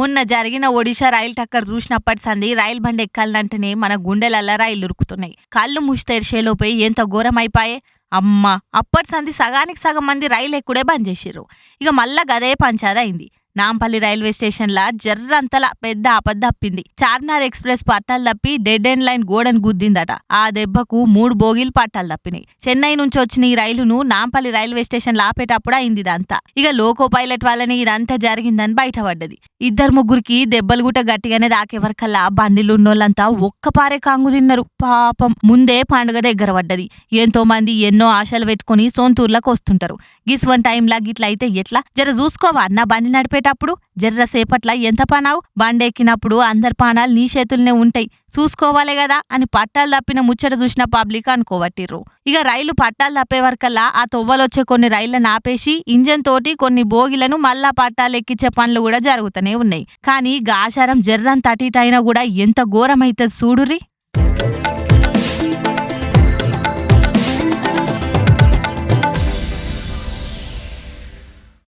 మొన్న జరిగిన ఒడిశా రైలు టక్కర్ చూసినప్పటి సంది రైలు బండి ఎక్కాలంటేనే మన గుండెలల్లా రైలు ఉరుకుతున్నాయి. కళ్ళు మూసి తెరిచేలోపే ఎంత ఘోరమైపాయే. అమ్మా, అప్పటి సంది సగానికి సగం మంది రైలు ఎక్కుడే బంద్ చేసిర్రు. ఇక మళ్ళా గదే పంచాదైంది. నాంపల్లి రైల్వే స్టేషన్లా జర్రంతలా పెద్ద ఆపద తప్పింది. చార్మినార్ ఎక్స్ప్రెస్ పట్టాలు తప్పి డెడ్ ఎండ్ లైన్ గోడను గుద్దిందట. ఆ దెబ్బకు 3 బోగీలు పట్టాలు తప్పినాయి. చెన్నై నుంచి వచ్చిన ఈ రైలును నాంపల్లి రైల్వే స్టేషన్ లాపేటప్పుడు అయింది ఇదంతా. ఇక లోకో పైలట్ వల్లనే ఇదంతా జరిగిందని బయటపడ్డది. 2-3కి దెబ్బలు గుట్ట గట్టిగానే దాకేవరకల్లా బండిలున్నోళ్ళంతా ఒక్కపారే కాంగు తిన్నారు. పాపం ముందే పండుగ దగ్గర పడ్డది. ఎంతో మంది ఎన్నో ఆశలు పెట్టుకుని సొంతూర్లకు వస్తుంటారు. గిస్వన్ టైంలా గిట్లయితే ఎట్లా? జర చూసుకోవా అన్న బండి నడిపేటప్పుడు. జర్ర సేపట్ల ఎంత పానావు? బండెక్కినప్పుడు అందరి పానాలు నీ చేతుల్నే ఉంటాయి, చూసుకోవాలే కదా అని పట్టాలు తప్పిన ముచ్చట చూసిన పబ్లిక్ అనుకోవట్టిర్రు. ఇక రైలు పట్టాలు తప్పే వరకల్లా ఆ తొవ్వలొచ్చే కొన్ని రైళ్లను ఆపేసి ఇంజన్ తోటి కొన్ని బోగిలను మళ్ళా పట్టాలు ఎక్కించే పనులు కూడా జరుగుతూనే ఉన్నాయి. కానీ గాచారం జర్రంత అటీటైనా కూడా ఎంత ఘోరమైతే చూడుర్రి.